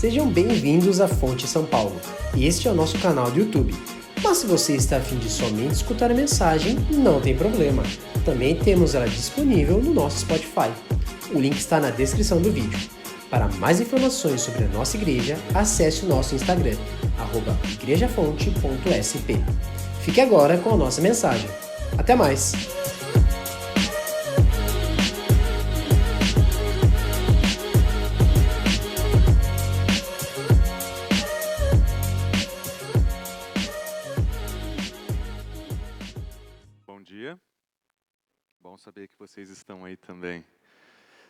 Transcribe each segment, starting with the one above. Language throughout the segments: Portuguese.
Sejam bem-vindos à Fonte São Paulo. Este é o nosso canal do YouTube. Mas se você está a fim de somente escutar a mensagem, não tem problema. Também temos ela disponível no nosso Spotify. O link está na descrição do vídeo. Para mais informações sobre a nossa igreja, acesse o nosso Instagram, @igrejafonte.sp. Fique agora com a nossa mensagem. Até mais! Bom dia, bom saber que vocês estão aí também.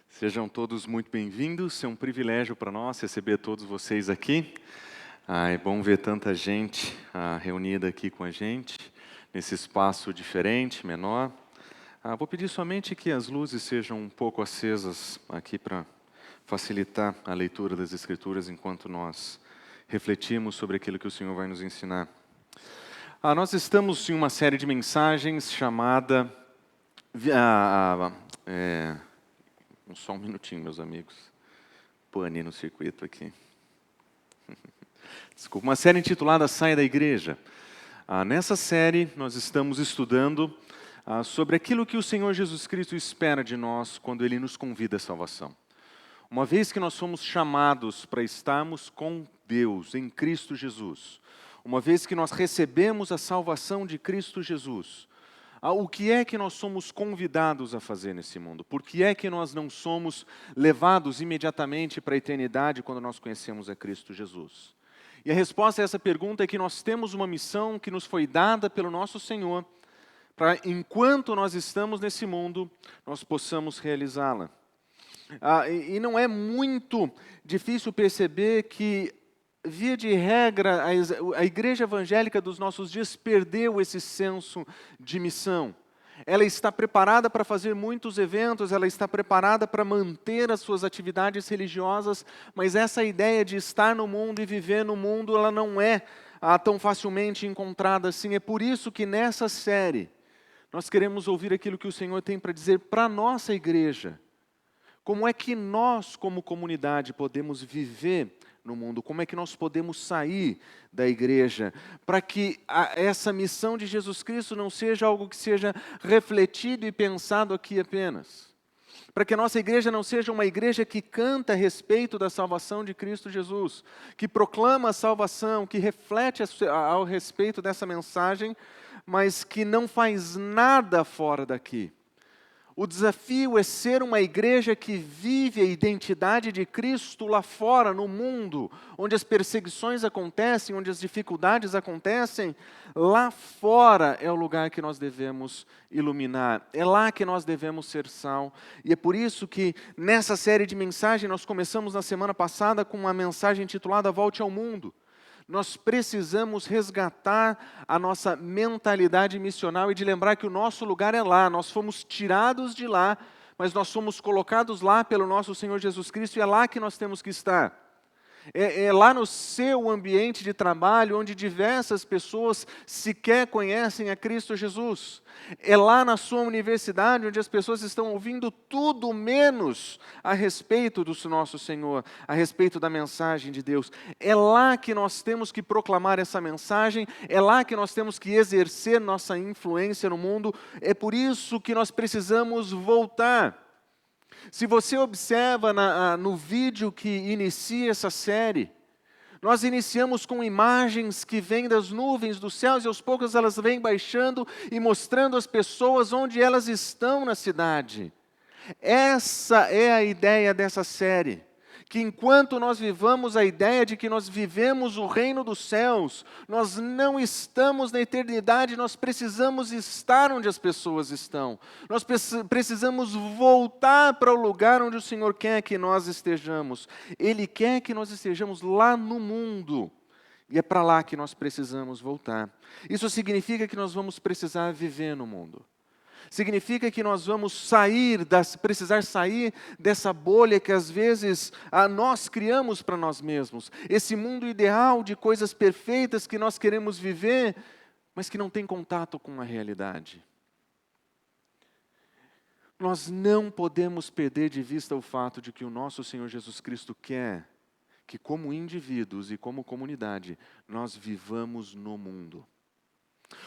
Sejam todos muito bem-vindos, é um privilégio para nós receber todos vocês aqui. É bom ver tanta gente reunida aqui com a gente, nesse espaço diferente, menor. Vou pedir somente que as luzes sejam um pouco acesas aqui para facilitar a leitura das Escrituras enquanto nós refletimos sobre aquilo que o Senhor vai nos ensinar. Nós estamos em uma série de mensagens chamada... Só um minutinho, meus amigos. Pane no circuito aqui. Desculpa. Uma série intitulada Saia da Igreja. Nessa série, nós estamos estudando sobre aquilo que o Senhor Jesus Cristo espera de nós quando Ele nos convida à salvação. Uma vez que nós somos chamados para estarmos com Deus em Cristo Jesus, uma vez que nós recebemos a salvação de Cristo Jesus, o que é que nós somos convidados a fazer nesse mundo? Por que é que nós não somos levados imediatamente para a eternidade quando nós conhecemos a Cristo Jesus? E a resposta a essa pergunta é que nós temos uma missão que nos foi dada pelo nosso Senhor, para enquanto nós estamos nesse mundo, nós possamos realizá-la. E não é muito difícil perceber que, via de regra, a igreja evangélica dos nossos dias perdeu esse senso de missão. Ela está preparada para fazer muitos eventos, ela está preparada para manter as suas atividades religiosas, mas essa ideia de estar no mundo e viver no mundo, ela não é tão facilmente encontrada assim. É por isso que nessa série, nós queremos ouvir aquilo que o Senhor tem para dizer para a nossa igreja. Como é que nós, como comunidade, podemos viver no mundo? Como é que nós podemos sair da igreja para que essa missão de Jesus Cristo não seja algo que seja refletido e pensado aqui apenas? Para que a nossa igreja não seja uma igreja que canta a respeito da salvação de Cristo Jesus, que proclama a salvação, que reflete ao respeito dessa mensagem, mas que não faz nada fora daqui. O desafio é ser uma igreja que vive a identidade de Cristo lá fora, no mundo, onde as perseguições acontecem, onde as dificuldades acontecem. Lá fora é o lugar que nós devemos iluminar, é lá que nós devemos ser sal. E é por isso que nessa série de mensagens nós começamos na semana passada com uma mensagem intitulada Volte ao Mundo. Nós precisamos resgatar a nossa mentalidade missional e de lembrar que o nosso lugar é lá. Nós fomos tirados de lá, mas nós fomos colocados lá pelo nosso Senhor Jesus Cristo e é lá que nós temos que estar. É lá no seu ambiente de trabalho, onde diversas pessoas sequer conhecem a Cristo Jesus. É lá na sua universidade, onde as pessoas estão ouvindo tudo menos a respeito do nosso Senhor, a respeito da mensagem de Deus. É lá que nós temos que proclamar essa mensagem, é lá que nós temos que exercer nossa influência no mundo. É por isso que nós precisamos voltar. Se você observa no vídeo que inicia essa série, nós iniciamos com imagens que vêm das nuvens dos céus e aos poucos elas vêm baixando e mostrando às pessoas onde elas estão na cidade. Essa é a ideia dessa série. Que enquanto nós vivamos a ideia de que nós vivemos o reino dos céus, nós não estamos na eternidade, nós precisamos estar onde as pessoas estão. Nós precisamos voltar para o lugar onde o Senhor quer que nós estejamos. Ele quer que nós estejamos lá no mundo. E é para lá que nós precisamos voltar. Isso significa que nós vamos precisar viver no mundo. Significa que nós vamos precisar sair dessa bolha que às vezes nós criamos para nós mesmos. Esse mundo ideal de coisas perfeitas que nós queremos viver, mas que não tem contato com a realidade. Nós não podemos perder de vista o fato de que o nosso Senhor Jesus Cristo quer que como indivíduos e como comunidade, nós vivamos no mundo.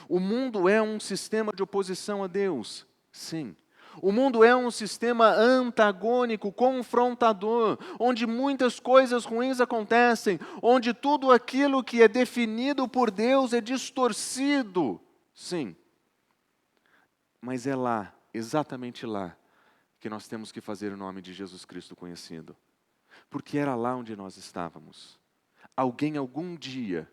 O mundo é um sistema de oposição a Deus, sim. O mundo é um sistema antagônico, confrontador, onde muitas coisas ruins acontecem, onde tudo aquilo que é definido por Deus é distorcido, sim. Mas é lá, exatamente lá, que nós temos que fazer o nome de Jesus Cristo conhecido. Porque era lá onde nós estávamos. Alguém algum dia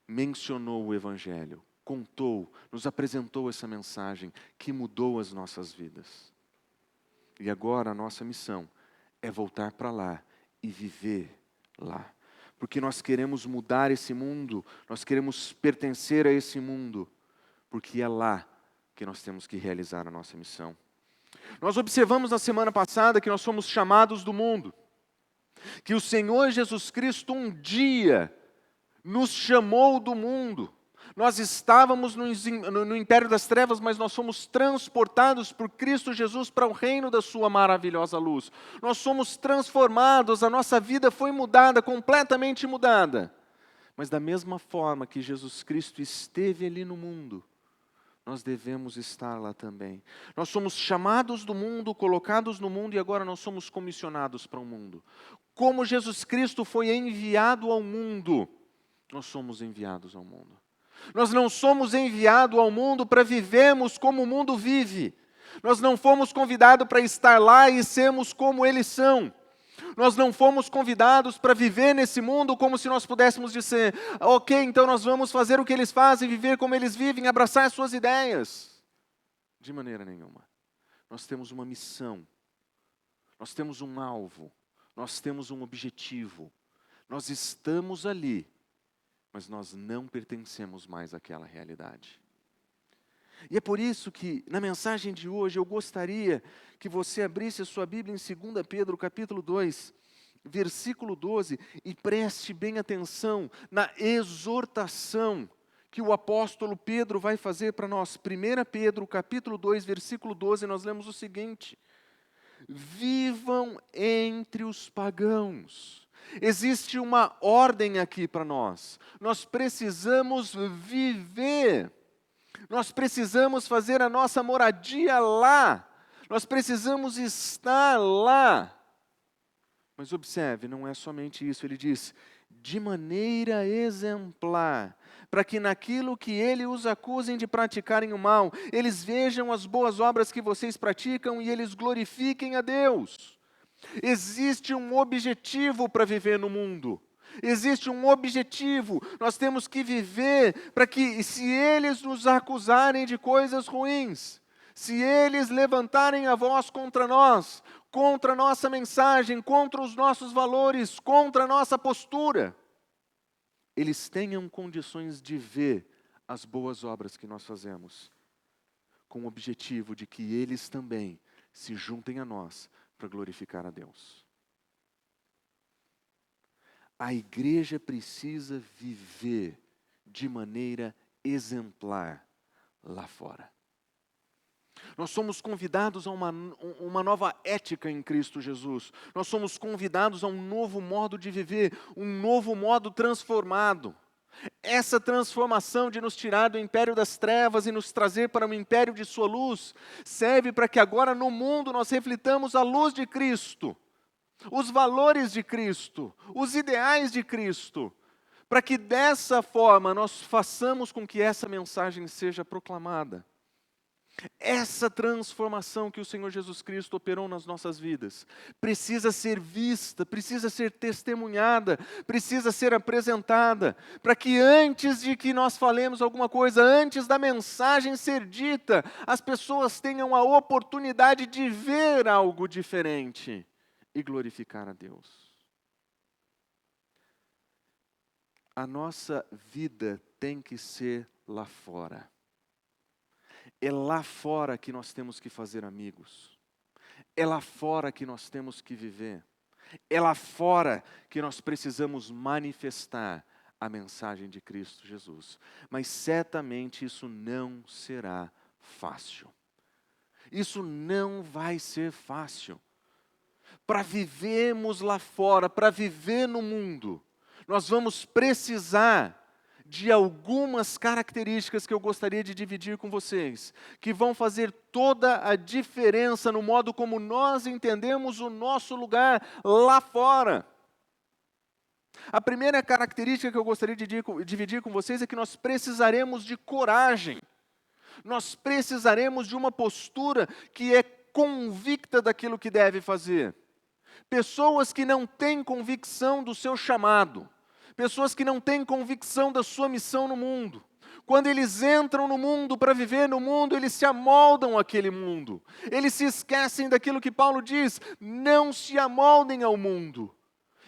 mencionou o Evangelho, contou, nos apresentou essa mensagem que mudou as nossas vidas. E agora a nossa missão é voltar para lá e viver lá. Porque nós queremos mudar esse mundo, nós queremos pertencer a esse mundo, porque é lá que nós temos que realizar a nossa missão. Nós observamos na semana passada que nós somos chamados do mundo, que o Senhor Jesus Cristo um dia nos chamou do mundo. Nós estávamos no império das trevas, mas nós fomos transportados por Cristo Jesus para o reino da sua maravilhosa luz. Nós somos transformados, a nossa vida foi mudada, completamente mudada. Mas da mesma forma que Jesus Cristo esteve ali no mundo, nós devemos estar lá também. Nós somos chamados do mundo, colocados no mundo e agora nós somos comissionados para o mundo. Como Jesus Cristo foi enviado ao mundo, nós somos enviados ao mundo. Nós não somos enviados ao mundo para vivermos como o mundo vive. Nós não fomos convidados para estar lá e sermos como eles são. Nós não fomos convidados para viver nesse mundo como se nós pudéssemos dizer, ok, então nós vamos fazer o que eles fazem, viver como eles vivem, abraçar as suas ideias. De maneira nenhuma. Nós temos uma missão, nós temos um alvo, nós temos um objetivo. Nós estamos ali, mas nós não pertencemos mais àquela realidade. E é por isso que, na mensagem de hoje, eu gostaria que você abrisse a sua Bíblia em 2 Pedro, capítulo 2, versículo 12, e preste bem atenção na exortação que o apóstolo Pedro vai fazer para nós. 1 Pedro, capítulo 2, versículo 12, nós lemos o seguinte: vivam entre os pagãos. Existe uma ordem aqui para nós. Nós precisamos viver. Nós precisamos fazer a nossa moradia lá. Nós precisamos estar lá. Mas observe, não é somente isso. Ele diz, de maneira exemplar, para que naquilo que ele os acusem de praticarem o mal, eles vejam as boas obras que vocês praticam e eles glorifiquem a Deus. Existe um objetivo para viver no mundo. Existe um objetivo. Nós temos que viver para que, se eles nos acusarem de coisas ruins, se eles levantarem a voz contra nós, contra a nossa mensagem, contra os nossos valores, contra a nossa postura, eles tenham condições de ver as boas obras que nós fazemos, com o objetivo de que eles também se juntem a nós para glorificar a Deus. A igreja precisa viver de maneira exemplar lá fora. Nós somos convidados a uma nova ética em Cristo Jesus. Nós somos convidados a um novo modo de viver, um novo modo transformado. Essa transformação de nos tirar do império das trevas e nos trazer para o império de sua luz, serve para que agora no mundo nós reflitamos a luz de Cristo, os valores de Cristo, os ideais de Cristo, para que dessa forma nós façamos com que essa mensagem seja proclamada. Essa transformação que o Senhor Jesus Cristo operou nas nossas vidas precisa ser vista, precisa ser testemunhada, precisa ser apresentada, para que antes de que nós falemos alguma coisa, antes da mensagem ser dita, as pessoas tenham a oportunidade de ver algo diferente e glorificar a Deus. A nossa vida tem que ser lá fora. É lá fora que nós temos que fazer amigos. É lá fora que nós temos que viver. É lá fora que nós precisamos manifestar a mensagem de Cristo Jesus. Mas certamente isso não será fácil. Isso não vai ser fácil. para vivermos lá fora, para viver no mundo, nós vamos precisar de algumas características que eu gostaria de dividir com vocês, que vão fazer toda a diferença no modo como nós entendemos o nosso lugar lá fora. A primeira característica que eu gostaria de dividir com vocês é que nós precisaremos de coragem. Nós precisaremos de uma postura que é convicta daquilo que deve fazer. Pessoas que não têm convicção do seu chamado, pessoas que não têm convicção da sua missão no mundo. Quando eles entram no mundo para viver no mundo, eles se amoldam àquele mundo. Eles se esquecem daquilo que Paulo diz: não se amoldem ao mundo.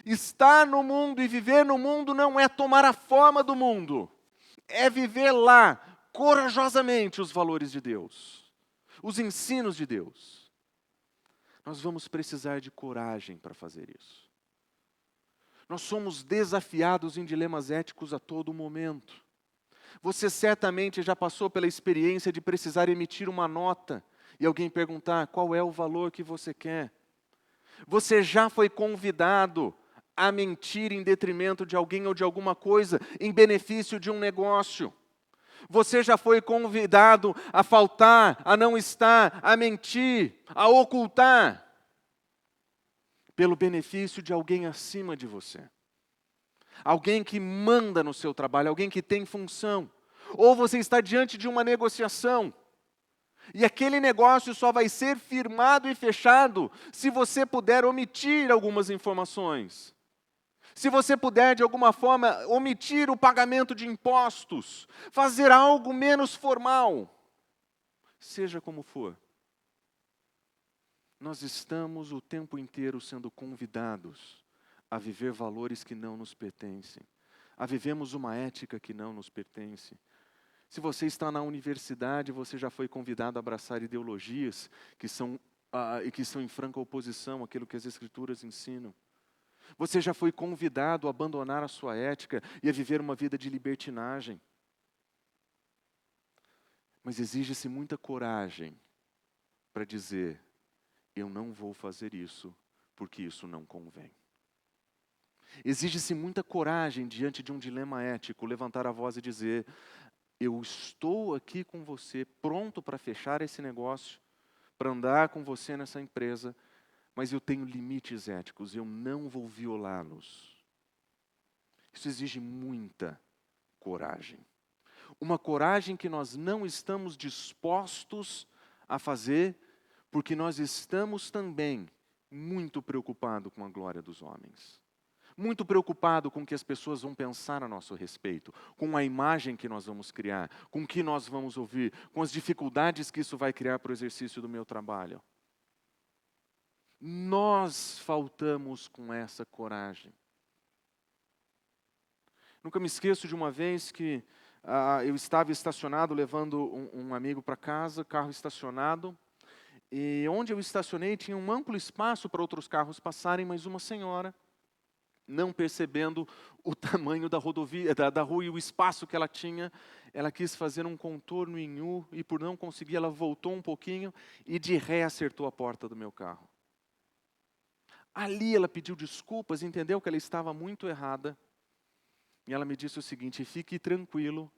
Estar no mundo e viver no mundo não é tomar a forma do mundo, é viver lá, corajosamente, os valores de Deus, os ensinos de Deus. Nós vamos precisar de coragem para fazer isso. Nós somos desafiados em dilemas éticos a todo momento. Você certamente já passou pela experiência de precisar emitir uma nota e alguém perguntar qual é o valor que você quer. Você já foi convidado a mentir em detrimento de alguém ou de alguma coisa em benefício de um negócio. Você já foi convidado a faltar, a não estar, a mentir, a ocultar, pelo benefício de alguém acima de você. Alguém que manda no seu trabalho, alguém que tem função. Ou você está diante de uma negociação, e aquele negócio só vai ser firmado e fechado se você puder omitir algumas informações. Se você puder, de alguma forma, omitir o pagamento de impostos, fazer algo menos formal, seja como for. Nós estamos o tempo inteiro sendo convidados a viver valores que não nos pertencem, a vivermos uma ética que não nos pertence. Se você está na universidade, você já foi convidado a abraçar ideologias que são em franca oposição àquilo que as Escrituras ensinam. Você já foi convidado a abandonar a sua ética e a viver uma vida de libertinagem. Mas exige-se muita coragem para dizer: eu não vou fazer isso, porque isso não convém. Exige-se muita coragem diante de um dilema ético, levantar a voz e dizer: eu estou aqui com você, pronto para fechar esse negócio, para andar com você nessa empresa, mas eu tenho limites éticos, eu não vou violá-los. Isso exige muita coragem. Uma coragem que nós não estamos dispostos a fazer, porque nós estamos também muito preocupados com a glória dos homens. Muito preocupado com o que as pessoas vão pensar a nosso respeito, com a imagem que nós vamos criar, com o que nós vamos ouvir, com as dificuldades que isso vai criar para o exercício do meu trabalho. Nós faltamos com essa coragem. Nunca me esqueço de uma vez que eu estava estacionado, levando um amigo para casa, carro estacionado, e onde eu estacionei tinha um amplo espaço para outros carros passarem, mas uma senhora, não percebendo o tamanho da rodovia, da rua e o espaço que ela tinha, ela quis fazer um contorno em U, e por não conseguir, ela voltou um pouquinho e de ré acertou a porta do meu carro. Ali ela pediu desculpas, entendeu que ela estava muito errada. E ela me disse o seguinte: fique tranquilo,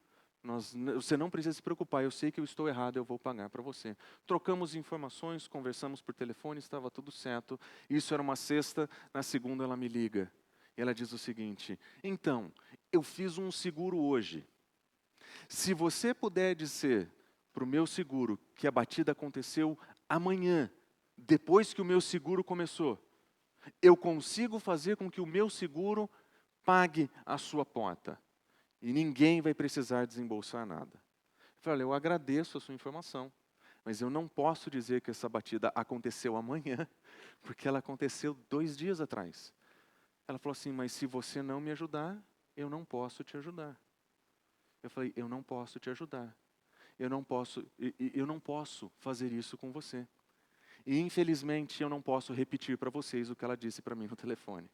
você não precisa se preocupar, eu sei que eu estou errado, eu vou pagar para você. Trocamos informações, conversamos por telefone, estava tudo certo. Isso era uma sexta, na segunda ela me liga. E ela diz o seguinte: então, eu fiz um seguro hoje. Se você puder dizer para o meu seguro que a batida aconteceu amanhã, depois que o meu seguro começou, eu consigo fazer com que o meu seguro pague a sua porta. E ninguém vai precisar desembolsar nada. Eu falei: eu agradeço a sua informação, mas eu não posso dizer que essa batida aconteceu amanhã, porque ela aconteceu 2 dias atrás. Ela falou assim: mas se você não me ajudar, eu não posso te ajudar. Eu falei: eu não posso te ajudar. Eu não posso fazer isso com você. E infelizmente eu não posso repetir para vocês o que ela disse para mim no telefone.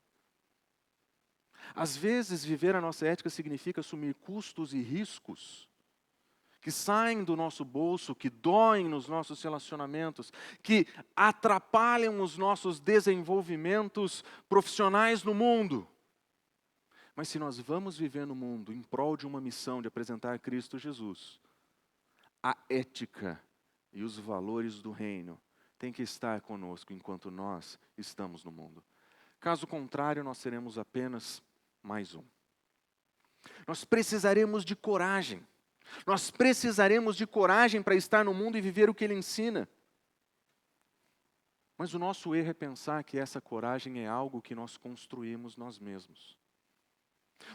Às vezes viver a nossa ética significa assumir custos e riscos que saem do nosso bolso, que doem nos nossos relacionamentos, que atrapalham os nossos desenvolvimentos profissionais no mundo. Mas se nós vamos viver no mundo em prol de uma missão de apresentar Cristo Jesus, a ética e os valores do reino têm que estar conosco enquanto nós estamos no mundo. Caso contrário, nós seremos apenas mais um. Nós precisaremos de coragem. Nós precisaremos de coragem para estar no mundo e viver o que Ele ensina. Mas o nosso erro é pensar que essa coragem é algo que nós construímos nós mesmos.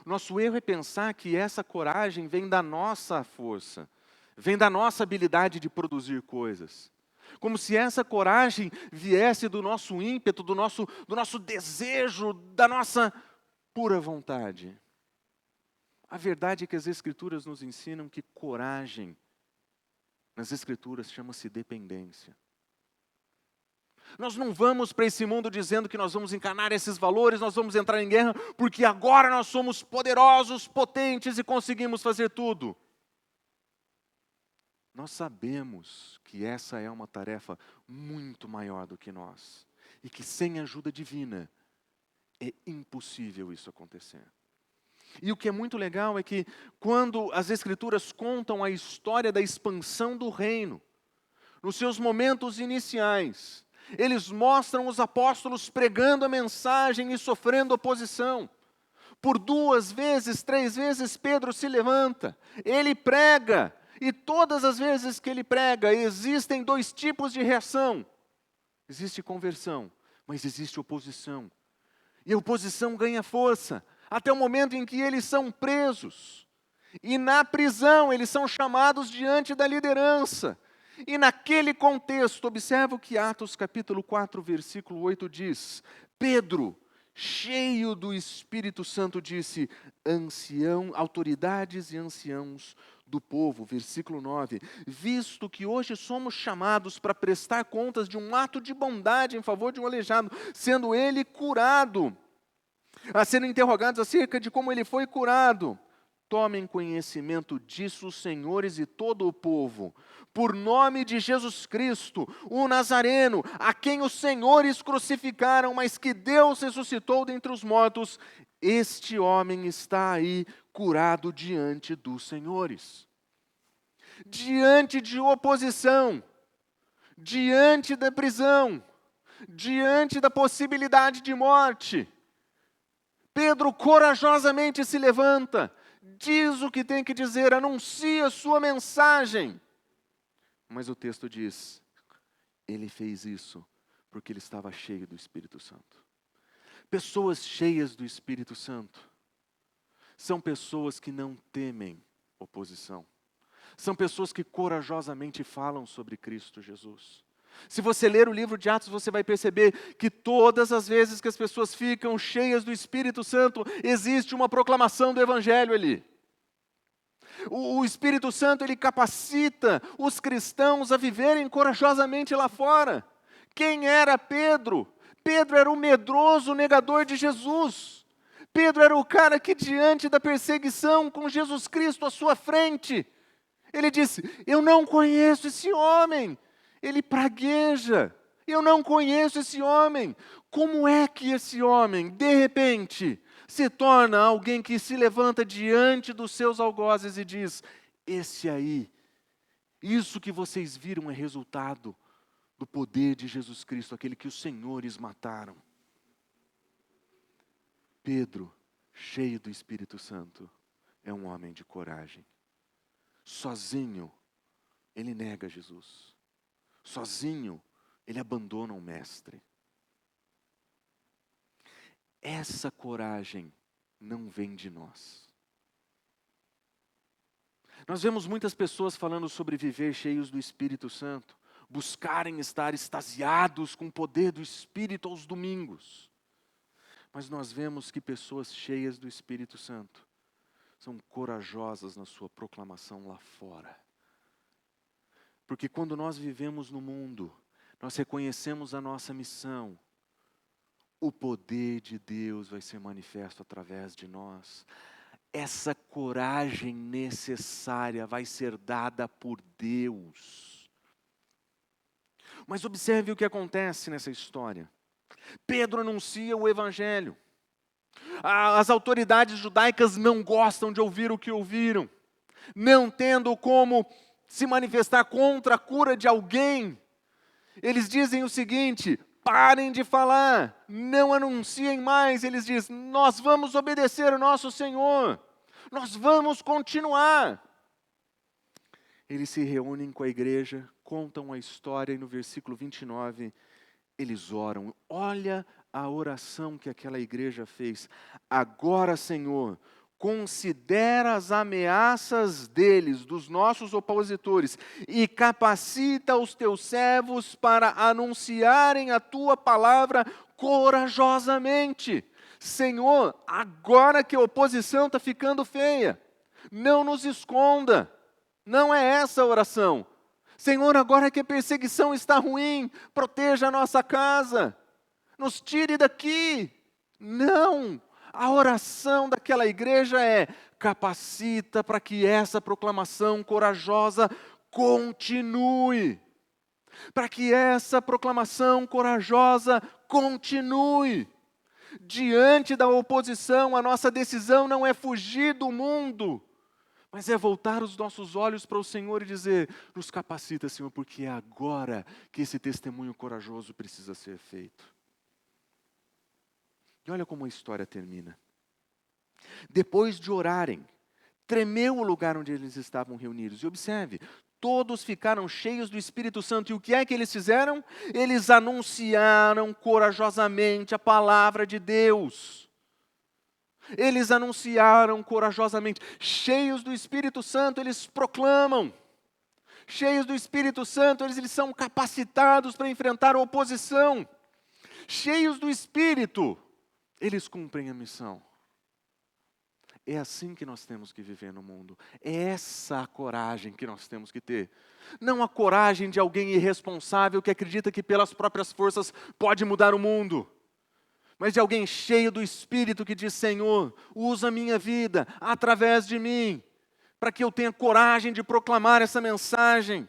O nosso erro é pensar que essa coragem vem da nossa força, vem da nossa habilidade de produzir coisas. Como se essa coragem viesse do nosso ímpeto, do nosso desejo, da nossa pura vontade. A verdade é que as Escrituras nos ensinam que coragem, nas Escrituras, chama-se dependência. Nós não vamos para esse mundo dizendo que nós vamos encarnar esses valores, nós vamos entrar em guerra, porque agora nós somos poderosos, potentes e conseguimos fazer tudo. Nós sabemos que essa é uma tarefa muito maior do que nós, e que sem ajuda divina é impossível isso acontecer. E o que é muito legal é que quando as Escrituras contam a história da expansão do reino, nos seus momentos iniciais, eles mostram os apóstolos pregando a mensagem e sofrendo oposição. Por 2 vezes, 3 vezes Pedro se levanta, ele prega, e todas as vezes que ele prega, existem 2 tipos de reação. Existe conversão, mas existe oposição. E a oposição ganha força, até o momento em que eles são presos. E na prisão, eles são chamados diante da liderança. E naquele contexto, observa o que Atos capítulo 4, versículo 8 diz. Pedro, cheio do Espírito Santo, disse, autoridades e anciãos do povo, versículo 9, visto que hoje somos chamados para prestar contas de um ato de bondade em favor de um aleijado, sendo ele curado, a serem interrogados acerca de como ele foi curado. Tomem conhecimento disso, os senhores e todo o povo, por nome de Jesus Cristo, o Nazareno, a quem os senhores crucificaram, mas que Deus ressuscitou dentre os mortos, este homem está aí curado diante dos senhores. Diante de oposição, diante da prisão, diante da possibilidade de morte, Pedro corajosamente se levanta, diz o que tem que dizer, anuncia sua mensagem. Mas o texto diz, ele fez isso porque ele estava cheio do Espírito Santo. Pessoas cheias do Espírito Santo são pessoas que não temem oposição. São pessoas que corajosamente falam sobre Cristo Jesus. Se você ler o livro de Atos, você vai perceber que todas as vezes que as pessoas ficam cheias do Espírito Santo, existe uma proclamação do Evangelho ali. O Espírito Santo, ele capacita os cristãos a viverem corajosamente lá fora. Quem era Pedro? Pedro era o medroso negador de Jesus. Pedro era o cara que diante da perseguição com Jesus Cristo à sua frente, ele disse, eu não conheço esse homem, ele pragueja, eu não conheço esse homem. Como é que esse homem, de repente, se torna alguém que se levanta diante dos seus algozes e diz, esse aí, isso que vocês viram é resultado do poder de Jesus Cristo, aquele que os senhores mataram. Pedro, cheio do Espírito Santo, é um homem de coragem. Sozinho, ele nega Jesus. Sozinho, ele abandona o mestre. Essa coragem não vem de nós. Nós vemos muitas pessoas falando sobre viver cheios do Espírito Santo, buscarem estar extasiados com o poder do Espírito aos domingos. Mas nós vemos que pessoas cheias do Espírito Santo são corajosas na sua proclamação lá fora. Porque quando nós vivemos no mundo, nós reconhecemos a nossa missão, o poder de Deus vai ser manifesto através de nós. essa coragem necessária vai ser dada por Deus. Mas observe o que acontece nessa história. Pedro anuncia o Evangelho. As autoridades judaicas não gostam de ouvir o que ouviram, não tendo como se manifestar contra a cura de alguém. Eles dizem o seguinte: parem de falar, não anunciem mais. Eles dizem: nós vamos obedecer o nosso Senhor, nós vamos continuar. Eles se reúnem com a igreja, contam a história e no versículo 29, eles oram. Olha a oração que aquela igreja fez. Agora, Senhor, considera as ameaças deles, dos nossos opositores, e capacita os teus servos para anunciarem a tua palavra corajosamente. Senhor, agora que a oposição está ficando feia, não nos esconda. Não é essa a oração. Senhor, agora que a perseguição está ruim, proteja a nossa casa, nos tire daqui. Não, a oração daquela igreja é: capacita para que essa proclamação corajosa continue. Para que essa proclamação corajosa continue. Diante da oposição, a nossa decisão não é fugir do mundo, mas é voltar os nossos olhos para o Senhor e dizer: nos capacita, Senhor, porque é agora que esse testemunho corajoso precisa ser feito. E olha como a história termina. Depois de orarem, tremeu o lugar onde eles estavam reunidos. E observe, todos ficaram cheios do Espírito Santo. E o que é que eles fizeram? Eles anunciaram corajosamente a palavra de Deus. Eles anunciaram corajosamente, cheios do Espírito Santo, eles proclamam. Cheios do Espírito Santo, eles são capacitados para enfrentar a oposição. Cheios do Espírito, eles cumprem a missão. É assim que nós temos que viver no mundo. É essa a coragem que nós temos que ter. Não a coragem de alguém irresponsável que acredita que pelas próprias forças pode mudar o mundo. Mas de alguém cheio do Espírito que diz: Senhor, usa a minha vida através de mim, para que eu tenha coragem de proclamar essa mensagem.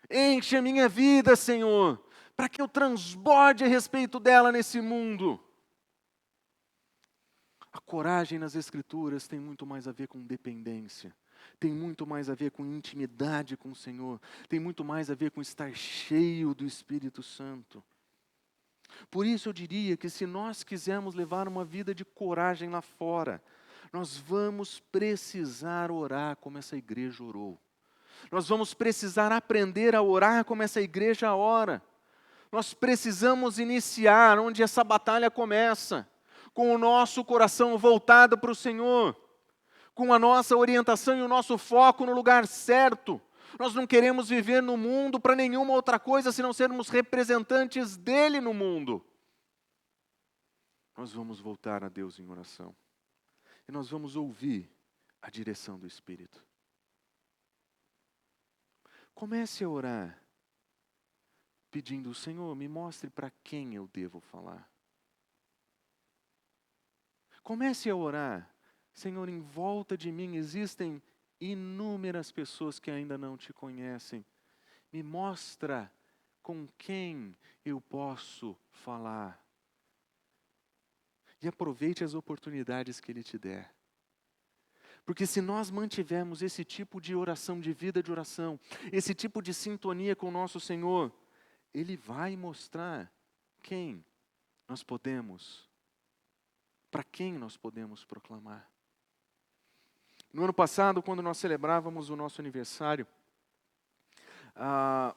Enche a minha vida, Senhor, para que eu transborde a respeito dela nesse mundo. A coragem nas Escrituras tem muito mais a ver com dependência, tem muito mais a ver com intimidade com o Senhor, tem muito mais a ver com estar cheio do Espírito Santo. Por isso eu diria que se nós quisermos levar uma vida de coragem lá fora, nós vamos precisar orar como essa igreja orou. Nós vamos precisar aprender a orar como essa igreja ora. Nós precisamos iniciar onde essa batalha começa, com o nosso coração voltado para o Senhor, com a nossa orientação e o nosso foco no lugar certo. Nós não queremos viver no mundo para nenhuma outra coisa, senão sermos representantes dele no mundo. Nós vamos voltar a Deus em oração. E nós vamos ouvir a direção do Espírito. Comece a orar, pedindo: Senhor, me mostre para quem eu devo falar. Comece a orar: Senhor, em volta de mim existem inúmeras pessoas que ainda não te conhecem. Me mostra com quem eu posso falar. E aproveite as oportunidades que Ele te der. Porque se nós mantivermos esse tipo de oração, de vida de oração, esse tipo de sintonia com o nosso Senhor, Ele vai mostrar quem nós podemos, para quem nós podemos proclamar. No ano passado, quando nós celebrávamos o nosso aniversário,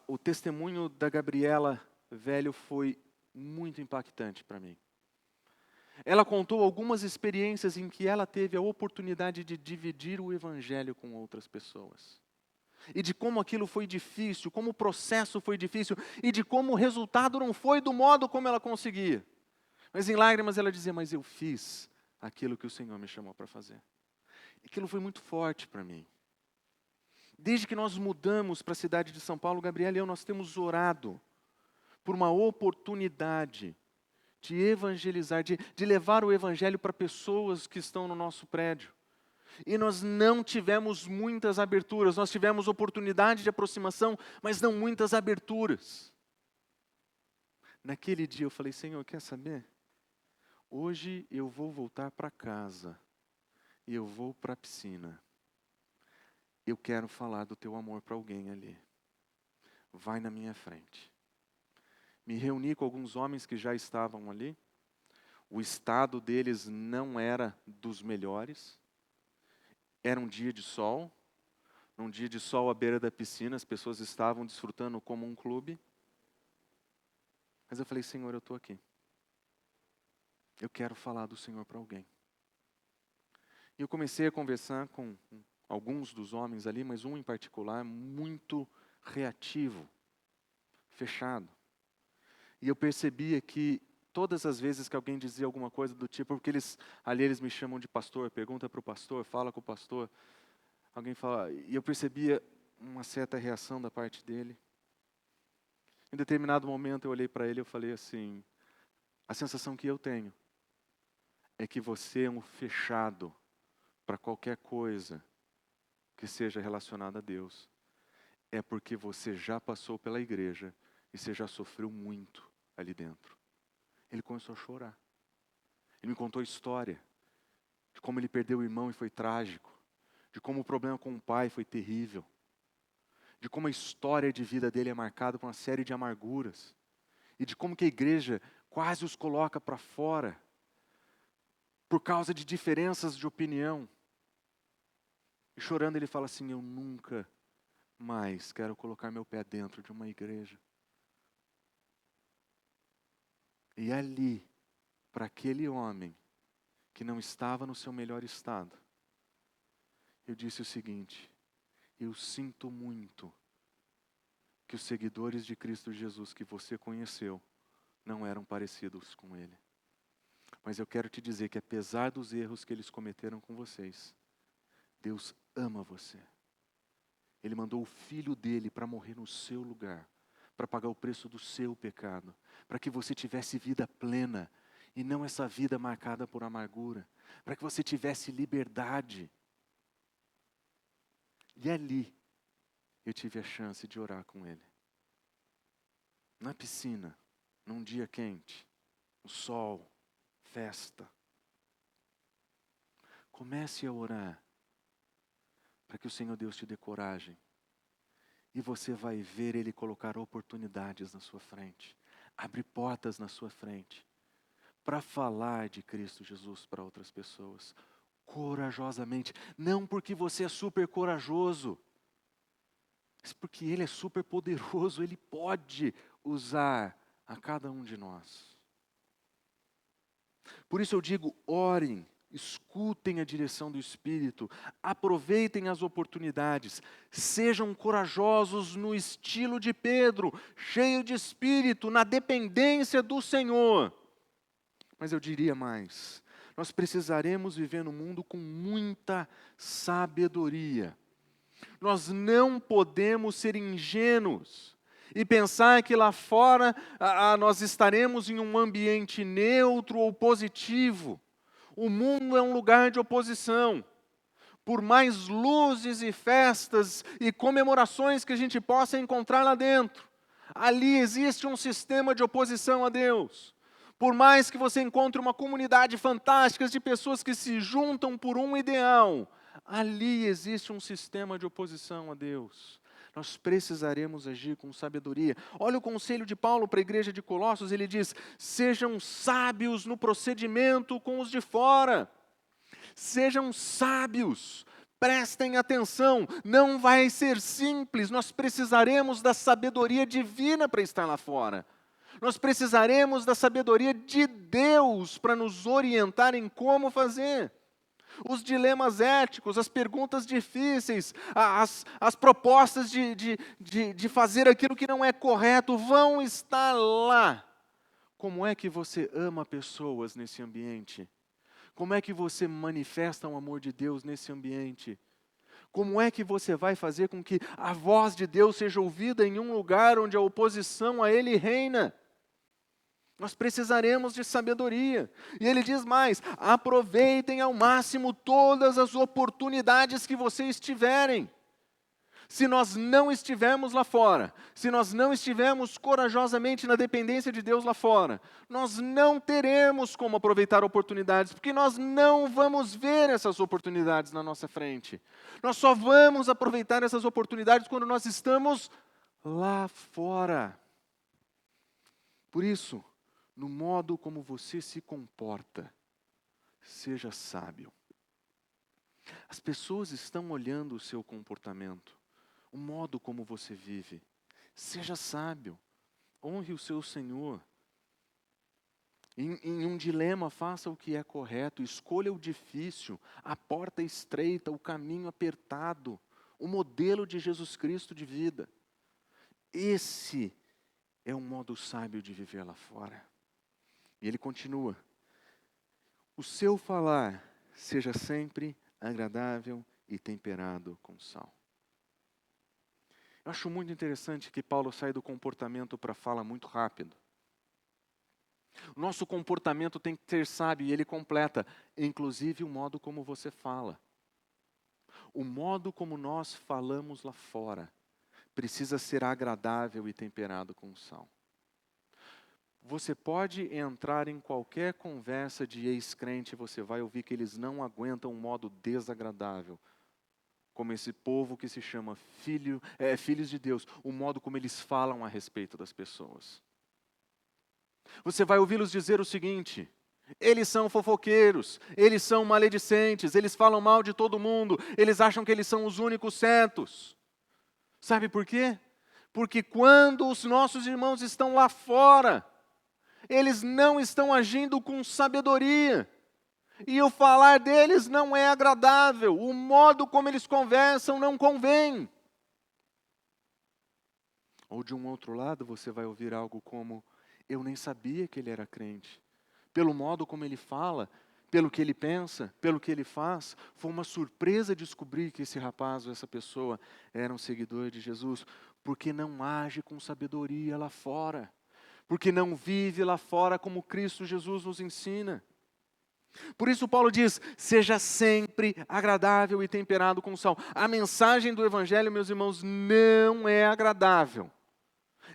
o testemunho da Gabriela Velho foi muito impactante para mim. Ela contou algumas experiências em que ela teve a oportunidade de dividir o Evangelho com outras pessoas. E de como aquilo foi difícil, como o processo foi difícil, e de como o resultado não foi do modo como ela conseguia. Mas em lágrimas ela dizia: mas eu fiz aquilo que o Senhor me chamou para fazer. Aquilo foi muito forte para mim. Desde que nós mudamos para a cidade de São Paulo, Gabriela e eu, nós temos orado por uma oportunidade de evangelizar, de levar o evangelho para pessoas que estão no nosso prédio. E nós não tivemos muitas aberturas, nós tivemos oportunidade de aproximação, mas não muitas aberturas. Naquele dia eu falei, Senhor, quer saber? Hoje eu vou voltar para casa e eu vou para a piscina. Eu quero falar do teu amor para alguém ali. Vai na minha frente. Me reuni com alguns homens que já estavam ali. O estado deles não era dos melhores. Era um dia de sol. Num dia de sol à beira da piscina, as pessoas estavam desfrutando como um clube. Mas eu falei, Senhor, eu estou aqui. Eu quero falar do Senhor para alguém. E eu comecei a conversar com alguns dos homens ali, mas um em particular, muito reativo, fechado. E eu percebia que todas as vezes que alguém dizia alguma coisa do tipo, porque eles me chamam de pastor, pergunta para o pastor, fala com o pastor, alguém fala, e eu percebia uma certa reação da parte dele. Em determinado momento eu olhei para ele e eu falei assim, a sensação que eu tenho é que você é um fechado para qualquer coisa que seja relacionada a Deus. É porque você já passou pela igreja e você já sofreu muito ali dentro. Ele começou a chorar. Ele me contou a história de como ele perdeu o irmão e foi trágico, de como o problema com o pai foi terrível, de como a história de vida dele é marcada por uma série de amarguras, e de como que a igreja quase os coloca para fora, por causa de diferenças de opinião. E chorando ele fala assim, eu nunca mais quero colocar meu pé dentro de uma igreja. E ali, para aquele homem que não estava no seu melhor estado, eu disse o seguinte, eu sinto muito que os seguidores de Cristo Jesus que você conheceu não eram parecidos com Ele. Mas eu quero te dizer que apesar dos erros que eles cometeram com vocês, Deus ama você. Ele mandou o Filho dele para morrer no seu lugar, para pagar o preço do seu pecado, para que você tivesse vida plena, e não essa vida marcada por amargura, para que você tivesse liberdade. E ali, eu tive a chance de orar com ele. Na piscina, num dia quente, o sol, festa. Comece a orar, para que o Senhor Deus te dê coragem. E você vai ver Ele colocar oportunidades na sua frente, abrir portas na sua frente, para falar de Cristo Jesus para outras pessoas, corajosamente. Não porque você é super corajoso, mas porque Ele é super poderoso, Ele pode usar a cada um de nós. Por isso eu digo, orem, escutem a direção do Espírito, aproveitem as oportunidades, sejam corajosos no estilo de Pedro, cheio de Espírito, na dependência do Senhor. Mas eu diria mais, nós precisaremos viver no mundo com muita sabedoria. Nós não podemos ser ingênuos e pensar que lá fora nós estaremos em um ambiente neutro ou positivo. O mundo é um lugar de oposição. Por mais luzes e festas e comemorações que a gente possa encontrar lá dentro, ali existe um sistema de oposição a Deus. Por mais que você encontre uma comunidade fantástica de pessoas que se juntam por um ideal, ali existe um sistema de oposição a Deus. Nós precisaremos agir com sabedoria. Olha o conselho de Paulo para a igreja de Colossos, ele diz, sejam sábios no procedimento com os de fora. Sejam sábios, prestem atenção, não vai ser simples, nós precisaremos da sabedoria divina para estar lá fora. Nós precisaremos da sabedoria de Deus para nos orientar em como fazer. Os dilemas éticos, as perguntas difíceis, as propostas de fazer aquilo que não é correto vão estar lá. Como é que você ama pessoas nesse ambiente? Como é que você manifesta o amor de Deus nesse ambiente? Como é que você vai fazer com que a voz de Deus seja ouvida em um lugar onde a oposição a Ele reina? Nós precisaremos de sabedoria. E ele diz mais: aproveitem ao máximo todas as oportunidades que vocês tiverem. Se nós não estivermos lá fora, se nós não estivermos corajosamente na dependência de Deus lá fora, nós não teremos como aproveitar oportunidades, porque nós não vamos ver essas oportunidades na nossa frente. Nós só vamos aproveitar essas oportunidades quando nós estamos lá fora. Por isso, no modo como você se comporta, seja sábio. As pessoas estão olhando o seu comportamento, o modo como você vive. Seja sábio, honre o seu Senhor. Em um dilema, faça o que é correto, escolha o difícil, a porta estreita, o caminho apertado, o modelo de Jesus Cristo de vida. Esse é um modo sábio de viver lá fora. E ele continua: o seu falar seja sempre agradável e temperado com sal. Eu acho muito interessante que Paulo sai do comportamento para a fala muito rápido. O nosso comportamento tem que ser sábio, e ele completa, inclusive o modo como você fala. O modo como nós falamos lá fora precisa ser agradável e temperado com sal. Você pode entrar em qualquer conversa de ex-crente, você vai ouvir que eles não aguentam um modo desagradável, como esse povo que se chama filhos de Deus, o modo como eles falam a respeito das pessoas. Você vai ouvi-los dizer o seguinte: eles são fofoqueiros, eles são maledicentes, eles falam mal de todo mundo, eles acham que eles são os únicos certos. Sabe por quê? Porque quando os nossos irmãos estão lá fora, eles não estão agindo com sabedoria. E o falar deles não é agradável, o modo como eles conversam não convém. Ou de um outro lado, você vai ouvir algo como: eu nem sabia que ele era crente. Pelo modo como ele fala, pelo que ele pensa, pelo que ele faz, foi uma surpresa descobrir que esse rapaz ou essa pessoa era um seguidor de Jesus, porque não age com sabedoria lá fora, porque não vive lá fora como Cristo Jesus nos ensina. Por isso Paulo diz: seja sempre agradável e temperado com sal. A mensagem do Evangelho, meus irmãos, não é agradável.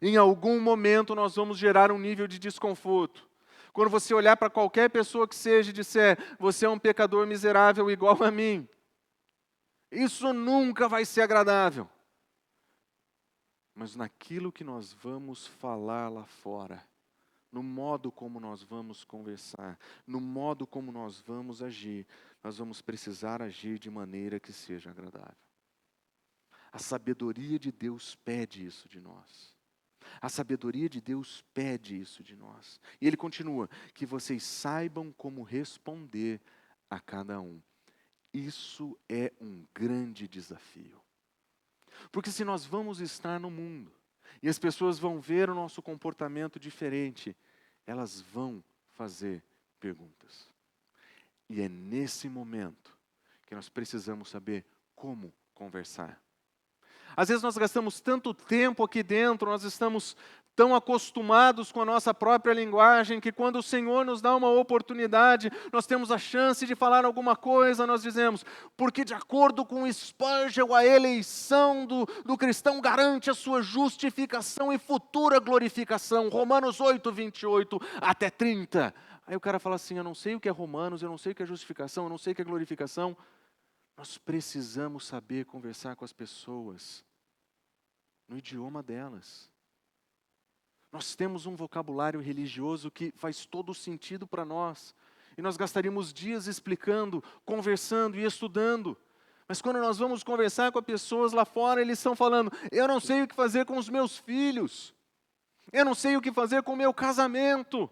Em algum momento nós vamos gerar um nível de desconforto. Quando você olhar para qualquer pessoa que seja e disser: você é um pecador miserável igual a mim, isso nunca vai ser agradável. Mas naquilo que nós vamos falar lá fora, no modo como nós vamos conversar, no modo como nós vamos agir, nós vamos precisar agir de maneira que seja agradável. A sabedoria de Deus pede isso de nós. A sabedoria de Deus pede isso de nós. E ele continua: que vocês saibam como responder a cada um. Isso é um grande desafio. Porque se nós vamos estar no mundo, e as pessoas vão ver o nosso comportamento diferente, elas vão fazer perguntas. E é nesse momento que nós precisamos saber como conversar. Às vezes nós gastamos tanto tempo aqui dentro, nós estamos tão acostumados com a nossa própria linguagem, que quando o Senhor nos dá uma oportunidade, nós temos a chance de falar alguma coisa, nós dizemos: porque de acordo com Spurgeon, a eleição do cristão garante a sua justificação e futura glorificação. Romanos 8, 28 até 30. Aí o cara fala assim: eu não sei o que é Romanos, eu não sei o que é justificação, eu não sei o que é glorificação. Nós precisamos saber conversar com as pessoas no idioma delas. Nós temos um vocabulário religioso que faz todo sentido para nós. E nós gastaríamos dias explicando, conversando e estudando. Mas quando nós vamos conversar com as pessoas lá fora, eles estão falando: eu não sei o que fazer com os meus filhos. Eu não sei o que fazer com o meu casamento.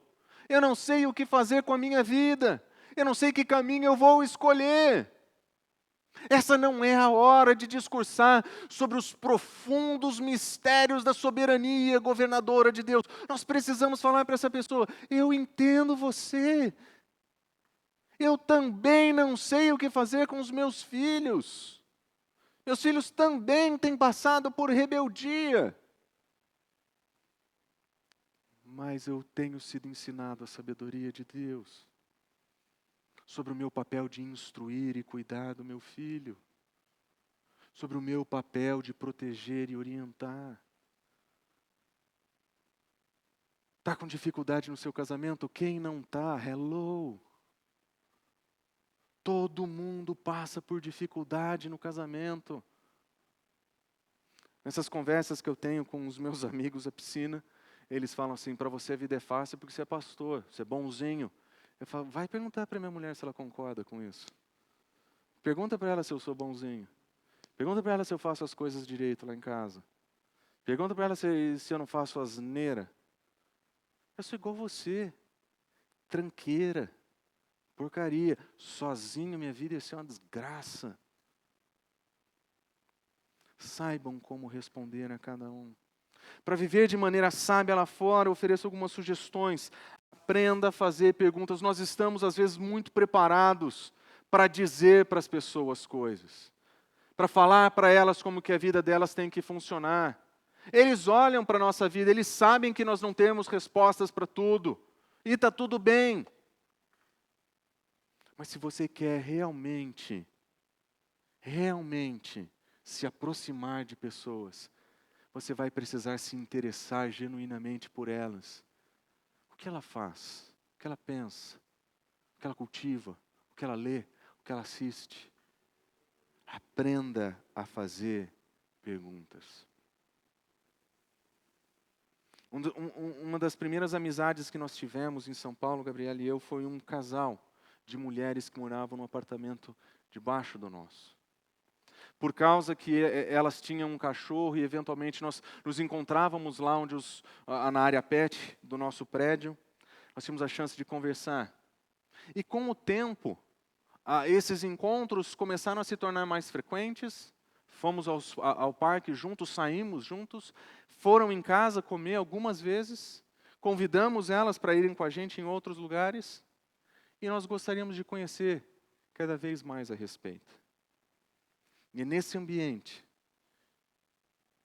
Eu não sei o que fazer com a minha vida. Eu não sei que caminho eu vou escolher. Essa não é a hora de discursar sobre os profundos mistérios da soberania governadora de Deus. Nós precisamos falar para essa pessoa: eu entendo você. Eu também não sei o que fazer com os meus filhos. Meus filhos também têm passado por rebeldia. mas eu tenho sido ensinado a sabedoria de Deus sobre o meu papel de instruir e cuidar do meu filho, sobre o meu papel de proteger e orientar. Está com dificuldade no seu casamento? Quem não está? Hello! Todo mundo passa por dificuldade no casamento. Nessas conversas que eu tenho com os meus amigos da piscina, eles falam assim, para você a vida é fácil porque você é pastor, você é bonzinho. Eu falo, vai perguntar para minha mulher se ela concorda com isso. Pergunta para ela se eu sou bonzinho. Pergunta para ela se eu faço as coisas direito lá em casa. Pergunta para ela se eu não faço asneira. Eu sou igual você, tranqueira, porcaria. Sozinho minha vida ia ser uma desgraça. Saibam como responder a cada um. Para viver de maneira sábia lá fora, ofereço algumas sugestões. Aprenda a fazer perguntas. Nós estamos, às vezes, muito preparados para dizer para as pessoas coisas. Para falar para elas como que a vida delas tem que funcionar. Eles olham para a nossa vida, eles sabem que nós não temos respostas para tudo. E está tudo bem. Mas se você quer realmente se aproximar de pessoas, você vai precisar se interessar genuinamente por elas. O que ela faz? O que ela pensa? O que ela cultiva? O que ela lê? O que ela assiste? Aprenda a fazer perguntas. Uma das primeiras amizades que nós tivemos em São Paulo, Gabriela e eu, foi um casal de mulheres que moravam no apartamento debaixo do nosso. Por causa que elas tinham um cachorro e eventualmente nós nos encontrávamos lá na área pet do nosso prédio, nós tínhamos a chance de conversar. E com o tempo, esses encontros começaram a se tornar mais frequentes, fomos ao parque juntos, saímos juntos, foram em casa comer algumas vezes, convidamos elas para irem com a gente em outros lugares, e nós gostaríamos de conhecer cada vez mais a respeito. E é nesse ambiente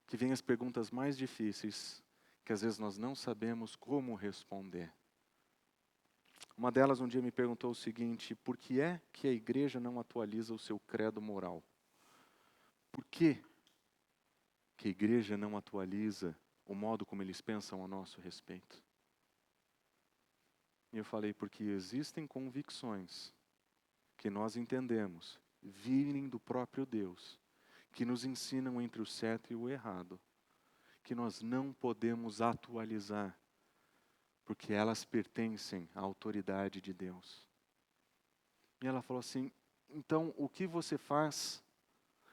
que vêm as perguntas mais difíceis, que às vezes nós não sabemos como responder. Uma delas um dia me perguntou o seguinte: por que é que a igreja não atualiza o seu credo moral? Por que a igreja não atualiza o modo como eles pensam a nosso respeito? E eu falei, porque existem convicções que nós entendemos virem do próprio Deus, que nos ensinam entre o certo e o errado, que nós não podemos atualizar, porque elas pertencem à autoridade de Deus. E ela falou assim, então o que você faz